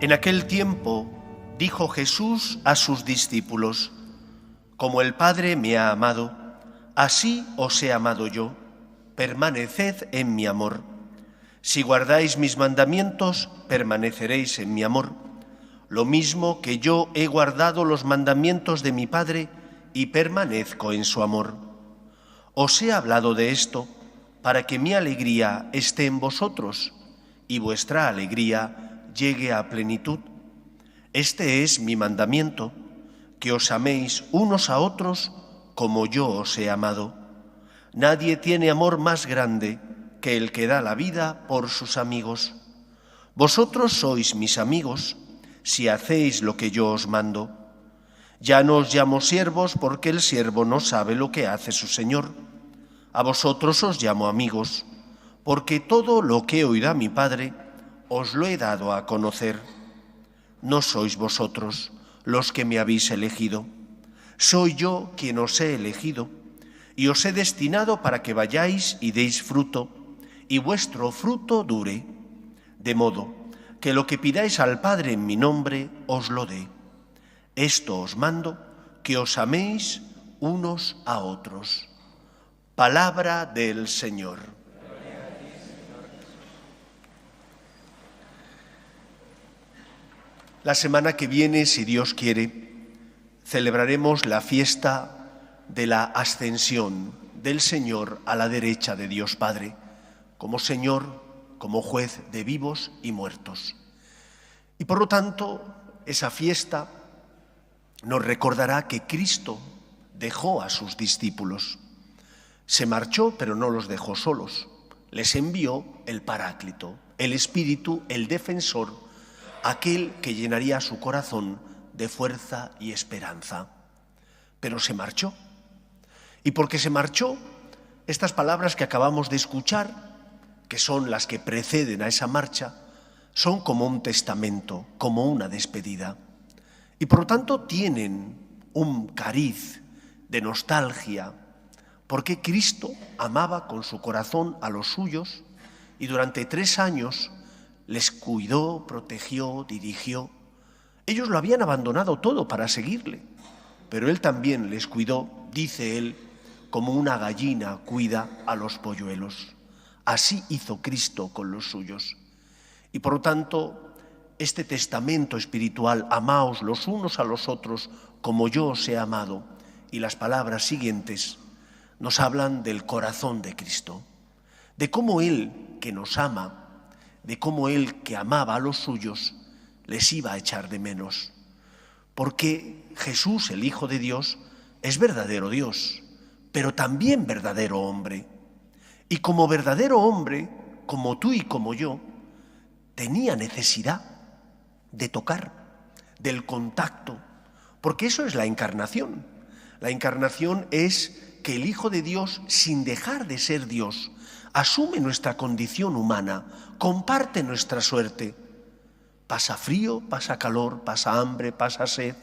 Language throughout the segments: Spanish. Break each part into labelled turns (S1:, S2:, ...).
S1: En aquel tiempo dijo Jesús a sus discípulos: Como el Padre me ha amado, así os he amado yo. Permaneced en mi amor. Si guardáis mis mandamientos, permaneceréis en mi amor. Lo mismo que yo he guardado los mandamientos de mi Padre y permanezco en su amor. Os he hablado de esto para que mi alegría esté en vosotros y vuestra alegría llegue a plenitud. Este es mi mandamiento, que os améis unos a otros como yo os he amado. Nadie tiene amor más grande que el que da la vida por sus amigos. Vosotros sois mis amigos si hacéis lo que yo os mando. Ya no os llamo siervos porque el siervo no sabe lo que hace su señor. A vosotros os llamo amigos, porque todo lo que he oído a mi Padre os lo he dado a conocer. No sois vosotros los que me habéis elegido, soy yo quien os he elegido y os he destinado para que vayáis y deis fruto, y vuestro fruto dure, de modo que lo que pidáis al Padre en mi nombre os lo dé. Esto os mando, que os améis unos a otros. Palabra del Señor. La semana que viene, si Dios quiere, celebraremos la fiesta de la ascensión del Señor a la derecha de Dios Padre, como Señor, como juez de vivos y muertos. Y por lo tanto, esa fiesta nos recordará que Cristo dejó a sus discípulos. Se marchó, pero no los dejó solos. Les envió el Paráclito, el Espíritu, el Defensor, aquel que llenaría su corazón de fuerza y esperanza. Pero se marchó. Y porque se marchó, estas palabras que acabamos de escuchar, que son las que preceden a esa marcha, son como un testamento, como una despedida. Y por lo tanto tienen un cariz de nostalgia, porque Cristo amaba con su corazón a los suyos y durante 3 años les cuidó, protegió, dirigió. Ellos lo habían abandonado todo para seguirle, pero Él también les cuidó, dice Él, como una gallina cuida a los polluelos. Así hizo Cristo con los suyos. Y por lo tanto, este testamento espiritual, amaos los unos a los otros como yo os he amado, y las palabras siguientes nos hablan del corazón de Cristo, de cómo Él, que nos ama, de cómo Él, que amaba a los suyos, les iba a echar de menos. Porque Jesús, el Hijo de Dios, es verdadero Dios, pero también verdadero hombre. Y como verdadero hombre, como tú y como yo, tenía necesidad de tocar, del contacto, porque eso es la encarnación. La encarnación es que el Hijo de Dios, sin dejar de ser Dios, asume nuestra condición humana, comparte nuestra suerte. Pasa frío, pasa calor, pasa hambre, pasa sed.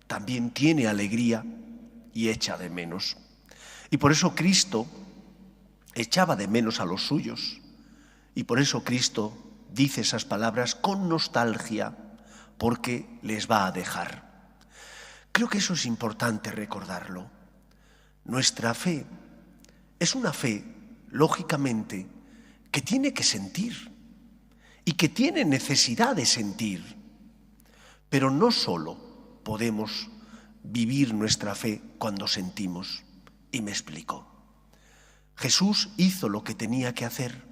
S1: También tiene alegría y echa de menos. Y por eso Cristo echaba de menos a los suyos. Y por eso Cristo dice esas palabras con nostalgia, porque les va a dejar. Creo que eso es importante recordarlo. Nuestra fe es una fe, lógicamente, que tiene que sentir y que tiene necesidad de sentir. Pero no solo podemos vivir nuestra fe cuando sentimos. Y me explico. Jesús hizo lo que tenía que hacer,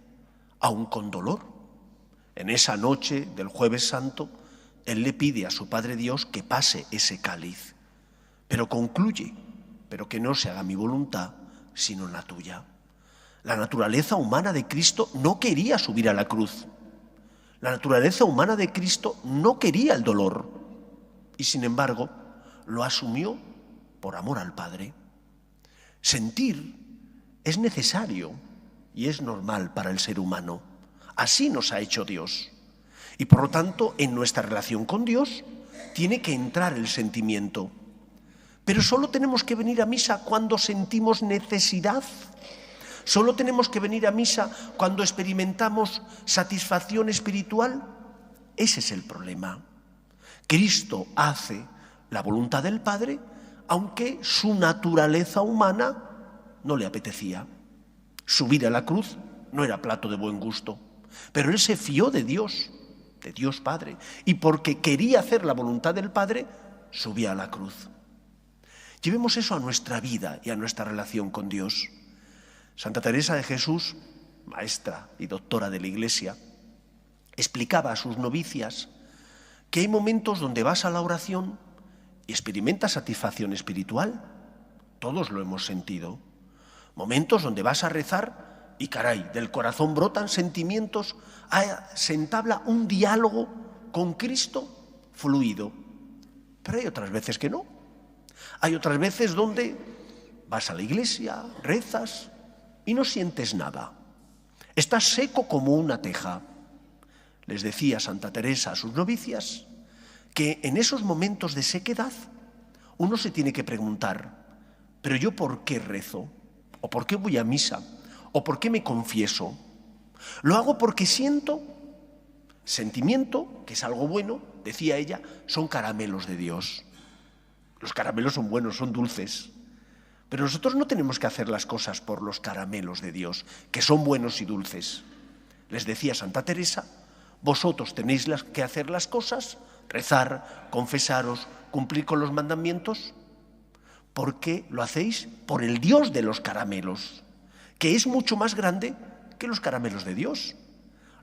S1: aun con dolor. En esa noche del Jueves Santo, Él le pide a su Padre Dios que pase ese cáliz, pero concluye: pero que no se haga mi voluntad, sino la tuya. La naturaleza humana de Cristo no quería subir a la cruz. La naturaleza humana de Cristo no quería el dolor. Y sin embargo, lo asumió por amor al Padre. Sentir es necesario y es normal para el ser humano. Así nos ha hecho Dios. Y por lo tanto, en nuestra relación con Dios tiene que entrar el sentimiento. Pero solo tenemos que venir a misa cuando sentimos necesidad. Solo tenemos que venir a misa cuando experimentamos satisfacción espiritual. Ese es el problema. Cristo hace la voluntad del Padre, aunque su naturaleza humana no le apetecía. Subir a la cruz no era plato de buen gusto, pero él se fió de Dios Padre, y porque quería hacer la voluntad del Padre, subía a la cruz. Llevemos eso a nuestra vida y a nuestra relación con Dios. Santa Teresa de Jesús, maestra y doctora de la Iglesia, explicaba a sus novicias que hay momentos donde vas a la oración y experimentas satisfacción espiritual. Todos lo hemos sentido. Momentos donde vas a rezar y, caray, del corazón brotan sentimientos, se entabla un diálogo con Cristo fluido. Pero hay otras veces que no. Hay otras veces donde vas a la iglesia, rezas y no sientes nada. Estás seco como una teja. Les decía Santa Teresa a sus novicias que en esos momentos de sequedad uno se tiene que preguntar, ¿pero yo por qué rezo? ¿O por qué voy a misa? ¿O por qué me confieso? ¿Lo hago porque siento? Sentimiento, que es algo bueno, decía ella, son caramelos de Dios. Los caramelos son buenos, son dulces. Pero nosotros no tenemos que hacer las cosas por los caramelos de Dios, que son buenos y dulces. Les decía Santa Teresa, vosotros tenéis que hacer las cosas, rezar, confesaros, cumplir con los mandamientos, porque lo hacéis por el Dios de los caramelos, que es mucho más grande que los caramelos de Dios.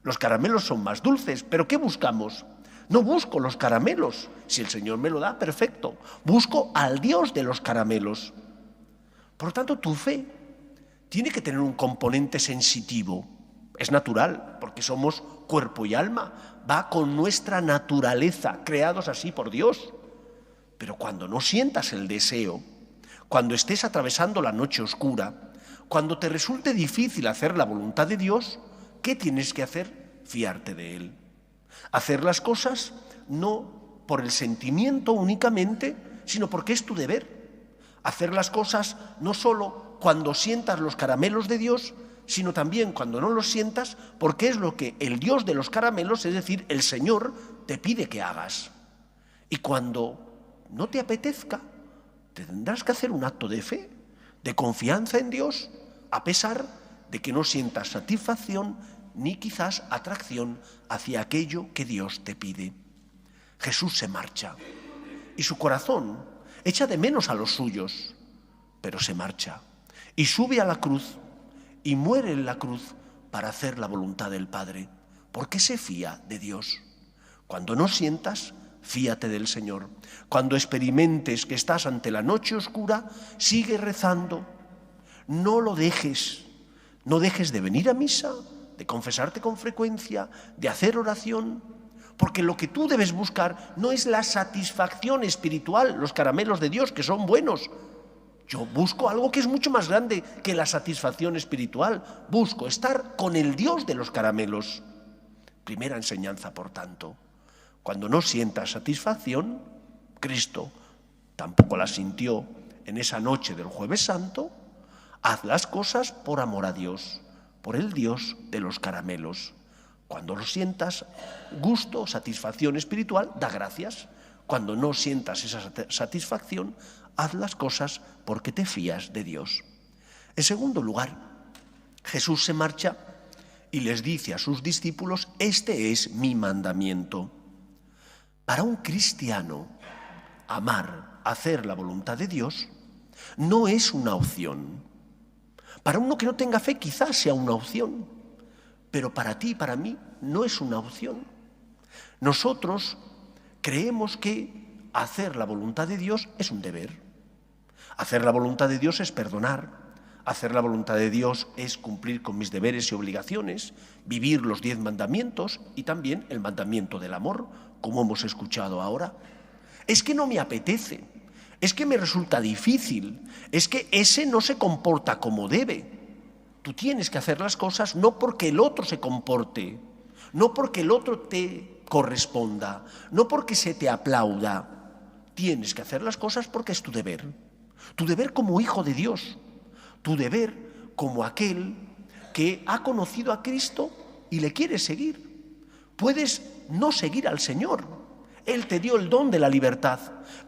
S1: Los caramelos son más dulces, pero ¿qué buscamos? No busco los caramelos. Si el Señor me lo da, perfecto. Busco al Dios de los caramelos. Por lo tanto, tu fe tiene que tener un componente sensitivo. Es natural, porque somos cuerpo y alma. Va con nuestra naturaleza, creados así por Dios. Pero cuando no sientas el deseo, cuando estés atravesando la noche oscura, cuando te resulte difícil hacer la voluntad de Dios, ¿qué tienes que hacer? Fiarte de Él. Hacer las cosas no por el sentimiento únicamente, sino porque es tu deber. Hacer las cosas no solo cuando sientas los caramelos de Dios, sino también cuando no los sientas, porque es lo que el Dios de los caramelos, es decir, el Señor, te pide que hagas. Y cuando no te apetezca, tendrás que hacer un acto de fe, de confianza en Dios, a pesar de que no sientas satisfacción ni quizás atracción hacia aquello que Dios te pide. Jesús se marcha y su corazón echa de menos a los suyos, pero se marcha y sube a la cruz y muere en la cruz para hacer la voluntad del Padre, porque se fía de Dios. Cuando no sientas, fíate del Señor. Cuando experimentes que estás ante la noche oscura, sigue rezando. No lo dejes. No dejes de venir a misa, de confesarte con frecuencia, de hacer oración, porque lo que tú debes buscar no es la satisfacción espiritual, los caramelos de Dios, que son buenos. Yo busco algo que es mucho más grande que la satisfacción espiritual. Busco estar con el Dios de los caramelos. Primera enseñanza, por tanto. Cuando no sientas satisfacción, Cristo tampoco la sintió en esa noche del Jueves Santo, haz las cosas por amor a Dios, por el Dios de los caramelos. Cuando lo sientas, gusto, satisfacción espiritual, da gracias. Cuando no sientas esa satisfacción, haz las cosas porque te fías de Dios. En segundo lugar, Jesús se marcha y les dice a sus discípulos, este es mi mandamiento. Para un cristiano, amar, hacer la voluntad de Dios, no es una opción. Para uno que no tenga fe quizás sea una opción, pero para ti y para mí no es una opción. Nosotros creemos que hacer la voluntad de Dios es un deber. Hacer la voluntad de Dios es perdonar. Hacer la voluntad de Dios es cumplir con mis deberes y obligaciones, vivir los 10 mandamientos y también el mandamiento del amor, como hemos escuchado ahora. Es que no me apetece, es que me resulta difícil, es que ese no se comporta como debe. Tú tienes que hacer las cosas no porque el otro se comporte, no porque el otro te corresponda, no porque se te aplauda. Tienes que hacer las cosas porque es tu deber como hijo de Dios. Tu deber como aquel que ha conocido a Cristo y le quiere seguir. Puedes no seguir al Señor. Él te dio el don de la libertad.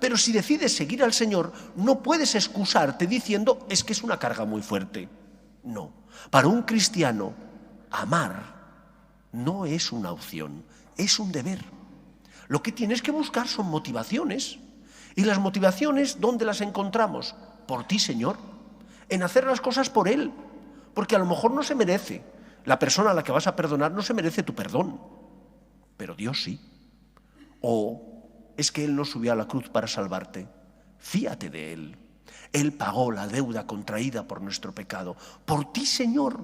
S1: Pero si decides seguir al Señor, no puedes excusarte diciendo, es que es una carga muy fuerte. No. Para un cristiano, amar no es una opción, es un deber. Lo que tienes que buscar son motivaciones. Y las motivaciones, ¿dónde las encontramos? Por ti, Señor. En hacer las cosas por Él. Porque a lo mejor no se merece. La persona a la que vas a perdonar no se merece tu perdón. Pero Dios sí. O es que Él no subió a la cruz para salvarte. Fíate de Él. Él pagó la deuda contraída por nuestro pecado. Por ti, Señor.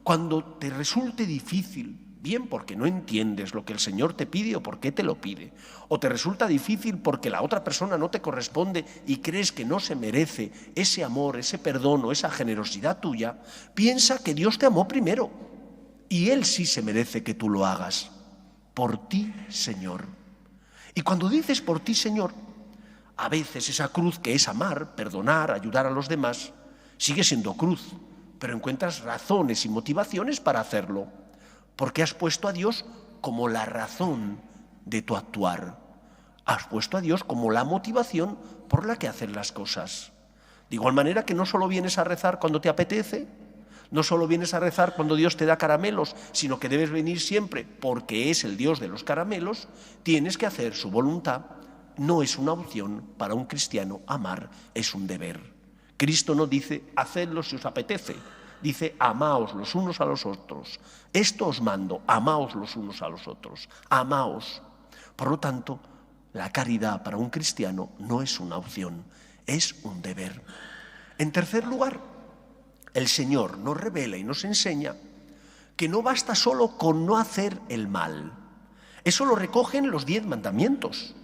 S1: Cuando te resulte difícil, bien porque no entiendes lo que el Señor te pide o por qué te lo pide, o te resulta difícil porque la otra persona no te corresponde y crees que no se merece ese amor, ese perdón o esa generosidad tuya, piensa que Dios te amó primero y Él sí se merece que tú lo hagas. Por ti, Señor. Y cuando dices por ti, Señor, a veces esa cruz que es amar, perdonar, ayudar a los demás, sigue siendo cruz, pero encuentras razones y motivaciones para hacerlo, porque has puesto a Dios como la razón de tu actuar. Has puesto a Dios como la motivación por la que haces las cosas. De igual manera que no solo vienes a rezar cuando te apetece, no solo vienes a rezar cuando Dios te da caramelos, sino que debes venir siempre porque es el Dios de los caramelos, tienes que hacer su voluntad. No es una opción para un cristiano, amar es un deber. Cristo no dice, hacedlo si os apetece, dice, amaos los unos a los otros. Esto os mando, amaos los unos a los otros, amaos. Por lo tanto, la caridad para un cristiano no es una opción, es un deber. En tercer lugar, el Señor nos revela y nos enseña que no basta solo con no hacer el mal. Eso lo recogen los 10 mandamientos.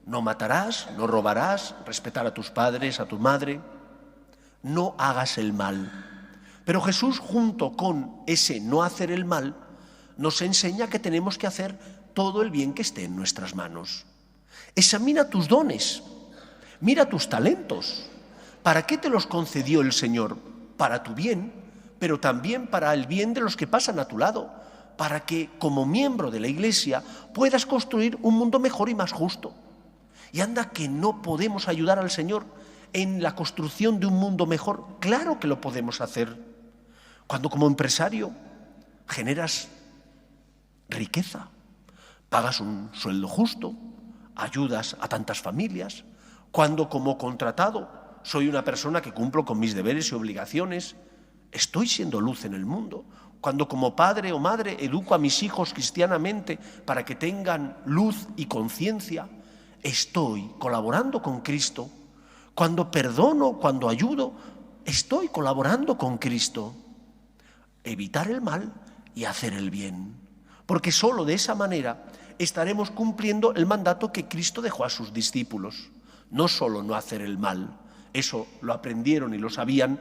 S1: No matarás, no robarás, respetar a tus padres, a tu madre. No hagas el mal. Pero Jesús, junto con ese no hacer el mal, nos enseña que tenemos que hacer todo el bien que esté en nuestras manos. Examina tus dones, mira tus talentos. ¿Para qué te los concedió el Señor? Para tu bien, pero también para el bien de los que pasan a tu lado, para que como miembro de la Iglesia puedas construir un mundo mejor y más justo. Y anda que no podemos ayudar al Señor en la construcción de un mundo mejor. Claro que lo podemos hacer. Cuando como empresario generas riqueza, pagas un sueldo justo, ayudas a tantas familias. Cuando como contratado soy una persona que cumplo con mis deberes y obligaciones, estoy siendo luz en el mundo. Cuando como padre o madre educo a mis hijos cristianamente para que tengan luz y conciencia, estoy colaborando con Cristo. Cuando perdono, cuando ayudo, estoy colaborando con Cristo. Evitar el mal y hacer el bien. Porque solo de esa manera estaremos cumpliendo el mandato que Cristo dejó a sus discípulos. No solo no hacer el mal, eso lo aprendieron y lo sabían,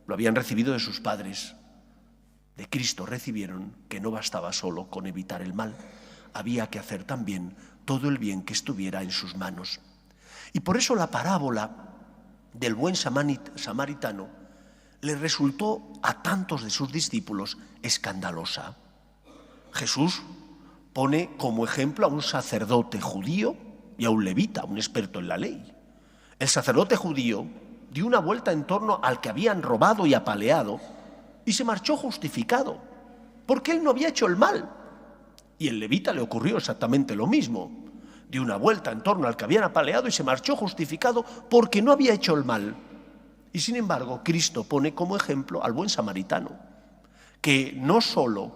S1: lo habían recibido de sus padres. De Cristo recibieron que no bastaba solo con evitar el mal, había que hacer también todo el bien que estuviera en sus manos. Y por eso la parábola del buen samaritano le resultó a tantos de sus discípulos escandalosa. Jesús pone como ejemplo a un sacerdote judío y a un levita, un experto en la ley. El sacerdote judío dio una vuelta en torno al que habían robado y apaleado y se marchó justificado, porque él no había hecho el mal. Y el levita le ocurrió exactamente lo mismo. Dio una vuelta en torno al que habían apaleado y se marchó justificado porque no había hecho el mal. Y sin embargo, Cristo pone como ejemplo al buen samaritano, que no solo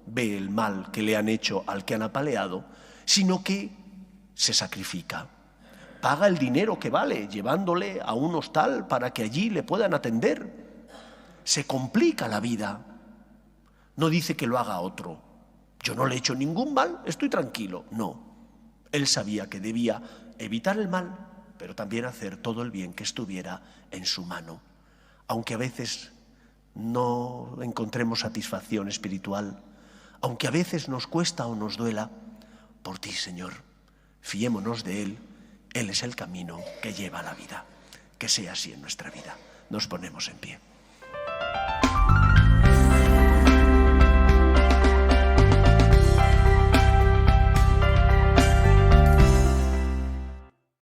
S1: ve el mal que le han hecho al que han apaleado, sino que se sacrifica. Paga el dinero que vale, llevándole a un hostal para que allí le puedan atender. Se complica la vida. No dice que lo haga otro. Yo no le he hecho ningún mal, estoy tranquilo. No. Él sabía que debía evitar el mal, pero también hacer todo el bien que estuviera en su mano. Aunque a veces no encontremos satisfacción espiritual, aunque a veces nos cuesta o nos duela, por ti, Señor, fiémonos de Él. Él es el camino que lleva a la vida. Que sea así en nuestra vida. Nos ponemos en pie.